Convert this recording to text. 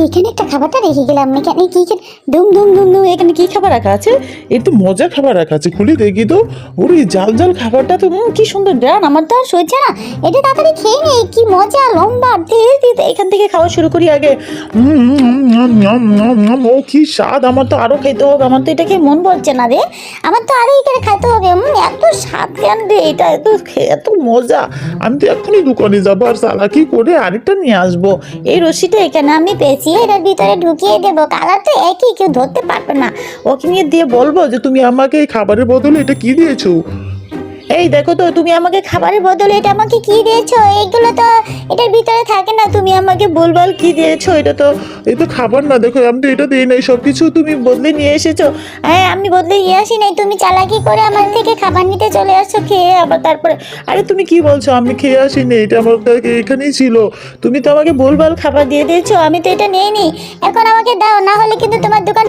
এখানে একটা খাবারটা রেখে গেলাম, এখানে কি দুম দুম দুম দুম, এখানে কি খাবার রাখা আছে? এই তো মজার খাবার রাখা আছে, খুলে দেখি তো। ওরে জাল জাল খাবারটা তো কি সুন্দর গ্রান, আমার তো আর সহ্য না। এটা তাড়াতাড়ি খেয়ে নেই, কি মজা, লম্বা ধীরে এখান থেকে খাওয়া শুরু করি আগে। ও কি স্বাদ, আমার তো আরো খেতে হবে, আমার তো এটা খেয়ে মন বলছে না রে, আমার তো আরো এখানে খাইতে হবে। এত স্বাদ কেন রে, এটা এত মজা। আমি তো এখনই দোকানে যাবো আর চালাকি করে আরেকটা নিয়ে আসবো। এই রশিটা এখানে আমি পেয়েছি, এটার ভিতরে ঢুকিয়ে দেবো, কালার তো একই, কেউ ধরতে পারবে না। ওকে নিয়ে দিয়ে বলবো যে তুমি আমাকে এই খাবারের বদলে এটা কি দিয়েছো। এই দেখো তো, তুমি আমাকে খাবারের বদলে এটা আমাকে কি দিয়েছো? এইগুলো তো এটার ভিতরে থাকে না, তুমি আমাকে বলবাল কি দিয়েছো? এটা তো এই তো খাবার না, দেখো আমি তো এটা দিই নাই, সবকিছু তুমি বদলে নিয়ে এসেছো। হ্যাঁ, আমি বদলে নিয়ে আসি নাই, তুমি চালাকি করে আমার থেকে খাবার নিতে চলে আসছো, খেয়ে আবার তারপরে। আরে তুমি কি বলছো, আমি খেয়ে আসিনি, এটা আমার এখানেই ছিল। তুমি তো আমাকে ভুলভাল খাবার দিয়ে দিয়েছো। আমি তো এটা নেইনি, এখন আমাকে দাও, না হলে কিন্তু তোমার দোকান